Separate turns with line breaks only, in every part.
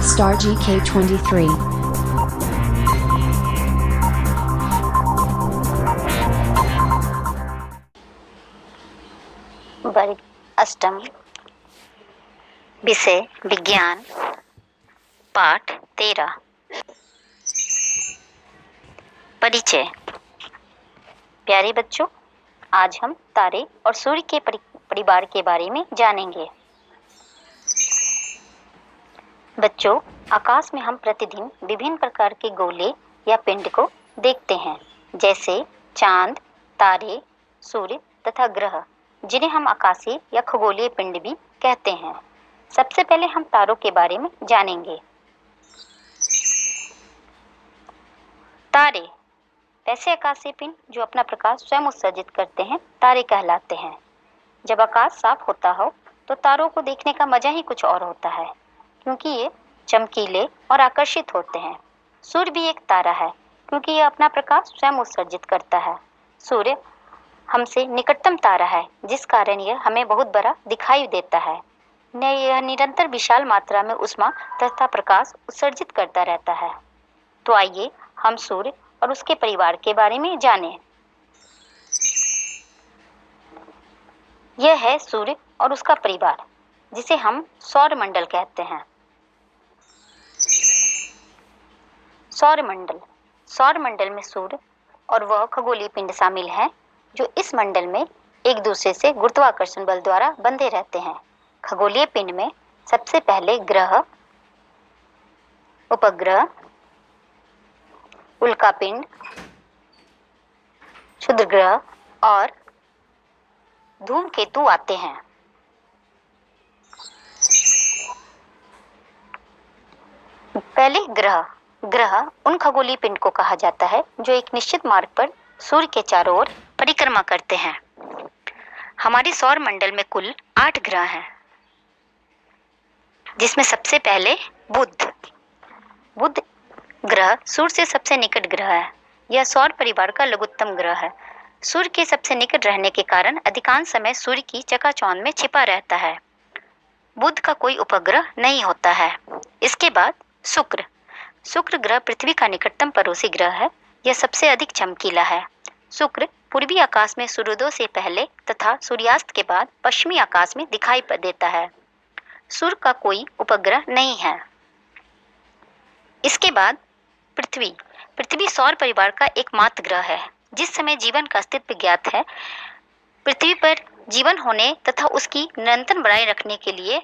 Star GK23.
वर्ग अष्टम, विषय विज्ञान, पाठ 13। परिचय। प्यारे बच्चों, आज हम तारे और सूर्य के परिवार के बारे में जानेंगे। बच्चों, आकाश में हम प्रतिदिन विभिन्न प्रकार के गोले या पिंड को देखते हैं, जैसे चांद, तारे, सूर्य तथा ग्रह, जिन्हें हम आकाशीय या खगोलीय पिंड भी कहते हैं। सबसे पहले हम तारों के बारे में जानेंगे। तारे वैसे आकाशीय पिंड जो अपना प्रकाश स्वयं उत्सर्जित करते हैं, तारे कहलाते हैं। जब आकाश साफ होता हो तो तारों को देखने का मजा ही कुछ और होता है, क्योंकि ये चमकीले और आकर्षित होते हैं। सूर्य भी एक तारा है, क्योंकि यह अपना प्रकाश स्वयं उत्सर्जित करता है। सूर्य हमसे निकटतम तारा है, जिस कारण यह हमें बहुत बड़ा दिखाई देता है। यह निरंतर विशाल मात्रा में ऊष्मा तथा प्रकाश उत्सर्जित करता रहता है। तो आइए हम सूर्य और उसके परिवार के बारे में जानें। यह है सूर्य और उसका परिवार, जिसे हम सौरमंडल कहते हैं। सौरमंडल में सूर्य और वह खगोलीय पिंड शामिल हैं, जो इस मंडल में एक दूसरे से गुरुत्वाकर्षण बल द्वारा बंधे रहते हैं। खगोलीय पिंड में सबसे पहले ग्रह, उपग्रह, उल्कापिंड, क्षुद्रग्रह और धूमकेतु आते हैं। पहले ग्रह उन खगोलीय पिंड को कहा जाता है जो एक निश्चित मार्ग पर सूर्य के चारों ओर परिक्रमा करते हैं। हमारे सौर मंडल में कुल 8 ग्रह हैं, जिसमें सबसे पहले बुध ग्रह सूर्य से सबसे निकट ग्रह है। यह सौर परिवार का लघुत्तम ग्रह है। सूर्य के सबसे निकट रहने के कारण अधिकांश समय सूर्य की चकाचौंध में छिपा रहता है। बुध का कोई उपग्रह नहीं होता है। इसके बाद शुक्र ग्रह पृथ्वी का निकटतम पड़ोसी ग्रह है। यह सबसे अधिक चमकीला है। शुक्र पूर्वी आकाश में सूर्योदय से पहले तथा सूर्यास्त के बाद पश्चिमी आकाश में दिखाई देता है। सूर्य का कोई उपग्रह नहीं है। इसके बाद पृथ्वी सौर परिवार का एकमात्र ग्रह है। जिस समय जीवन का अस्तित्व ज्ञात है, पृथ्वी पर जीवन होने तथा उसकी निरंतर बनाए रखने के लिए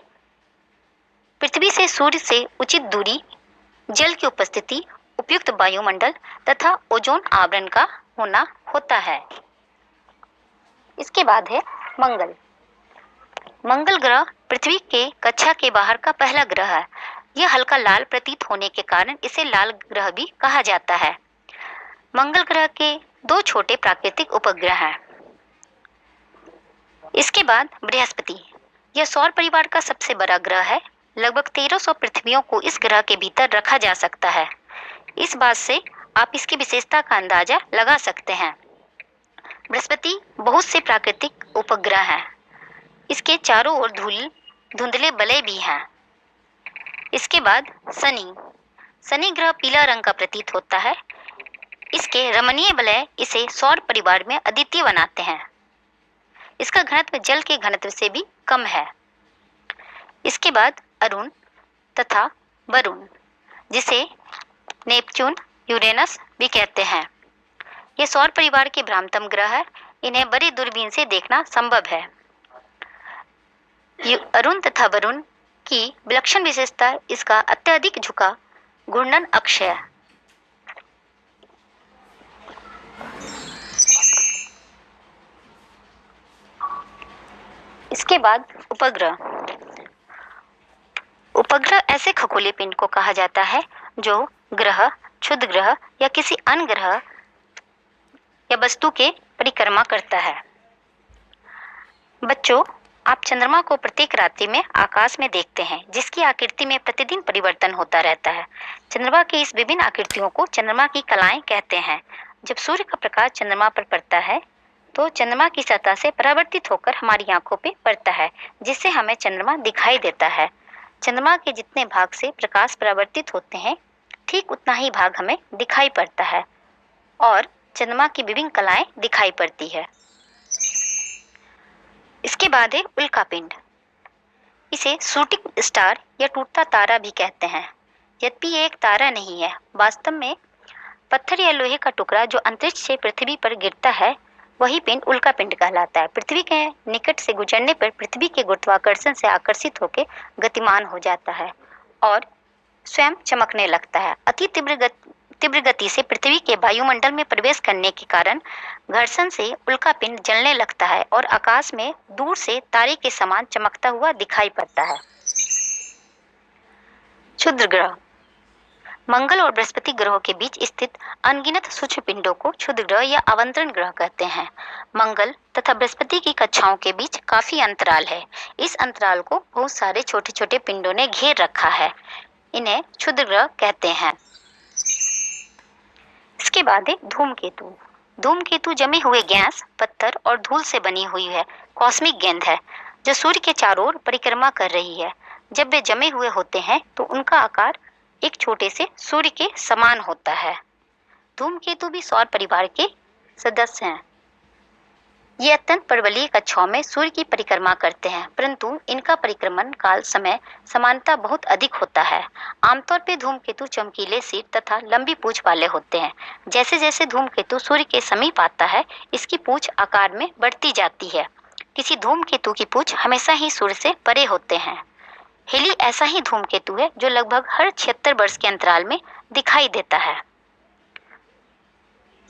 पृथ्वी से सूर्य से उचित दूरी, जल की उपस्थिति, उपयुक्त वायुमंडल तथा ओजोन आवरण का होना होता है। इसके बाद है मंगल ग्रह पृथ्वी के कक्षा के बाहर का पहला ग्रह है। यह हल्का लाल प्रतीत होने के कारण इसे लाल ग्रह भी कहा जाता है। मंगल ग्रह के 2 छोटे प्राकृतिक उपग्रह हैं। इसके बाद बृहस्पति, यह सौर परिवार का सबसे बड़ा ग्रह है। लगभग 1300 पृथ्वियों को इस ग्रह के भीतर रखा जा सकता है। इस बात से आप इसकी विशेषता का अंदाजा लगा सकते हैं। बृहस्पति बहुत से प्राकृतिक उपग्रह हैं। इसके चारों ओर धुंधले वलय भी हैं। इसके बाद शनि ग्रह पीला रंग का प्रतीत होता है। इसके रमणीय वलय इसे सौर परिवार में अद्वितीय बनाते हैं। इसका घनत्व जल के घनत्व से भी कम है। इसके बाद अरुण तथा वरुण, जिसे नेपच्यून, यूरेनस भी कहते हैं। ये सौर परिवार के भ्रामतम ग्रह है। इन्हें बड़ी दूरबीन से देखना संभव है। अरुण तथा वरुण की विलक्षण विशेषता इसका अत्यधिक झुका घूर्णन अक्ष है। इसके बाद उपग्रह ऐसे खगोलीय पिंड को कहा जाता है जो ग्रह, क्षुद्रग्रह या किसी अन्य ग्रह या वस्तु के परिक्रमा करता है। बच्चों, आप चंद्रमा को प्रत्येक रात्रि में आकाश में देखते हैं, जिसकी आकृति में प्रतिदिन परिवर्तन होता रहता है। चंद्रमा की इस विभिन्न आकृतियों को चंद्रमा की कलाएं कहते हैं। जब सूर्य का प्रकाश चंद्रमा पर पड़ता है तो चंद्रमा की सतह से परावर्तित होकर हमारी आंखों पे पड़ता है, जिससे हमें चंद्रमा दिखाई देता है। चंद्रमा के जितने भाग से प्रकाश परावर्तित होते हैं, ठीक उतना ही भाग हमें दिखाई पड़ता है और चंद्रमा की विभिन्न कलाएं दिखाई पड़ती है। इसके बाद है उल्कापिंड। इसे शूटिंग स्टार या टूटता तारा भी कहते हैं। यद्यपि ये एक तारा नहीं है, वास्तव में पत्थर या लोहे का टुकड़ा जो अंतरिक्ष से पृथ्वी पर गिरता है, वही पिंड उल्कापिंड कहलाता है। पृथ्वी के निकट से गुजरने पर पृथ्वी के गुरुत्वाकर्षण से आकर्षित होकर गतिमान हो जाता है और स्वयं चमकने लगता है। अति तीव्र गति से पृथ्वी के वायुमंडल में प्रवेश करने के कारण घर्षण से उल्कापिंड जलने लगता है और आकाश में दूर से तारे के समान चमकता हुआ दिखाई पड़ता है। क्षुद्र ग्रह। मंगल और बृहस्पति ग्रहों के बीच स्थित अनगिनत सूक्ष्म पिंडों को क्षुद्र ग्रह या अवतरण ग्रह कहते हैं। मंगल तथा बृहस्पति की कक्षाओं के बीच काफी अंतराल है। इस अंतराल को बहुत सारे छोटे छोटे पिंडों ने घेर रखा है। इन्हें क्षुद्र ग्रह कहते हैं। इसके बाद है धूमकेतु। धूमकेतु जमे हुए गैस, पत्थर और धूल से बनी हुई है कॉस्मिक गेंद है जो सूर्य के चारों ओर परिक्रमा कर रही है। जब वे जमे हुए होते हैं तो उनका आकार एक छोटे से सूर्य के समान होता है। धूमकेतु भी सौर परिवार के सदस्य हैं। ये अत्यंत पर्वतीय कक्षाओं में सूर्य की परिक्रमा करते हैं, परंतु इनका परिक्रमण काल समय समानता बहुत अधिक होता है। आमतौर पर धूमकेतु चमकीले सिर तथा लंबी पूंछ वाले होते हैं। जैसे जैसे धूमकेतु सूर्य के समीप आता है, इसकी पूंछ आकार में बढ़ती जाती है। किसी धूमकेतु की पूंछ हमेशा ही सूर्य से परे होते हैं। हेली ऐसा ही धूमकेतु है जो लगभग हर 76 वर्ष के अंतराल में दिखाई देता है।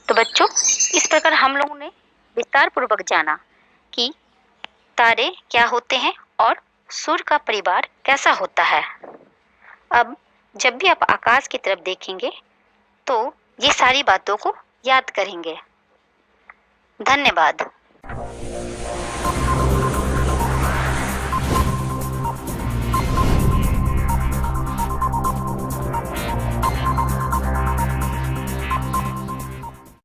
तो बच्चों, इस प्रकार हम लोगों ने विस्तार पूर्वक जाना कि तारे क्या होते हैं और सूर्य का परिवार कैसा होता है। अब जब भी आप आकाश की तरफ देखेंगे तो ये सारी बातों को याद करेंगे। धन्यवाद।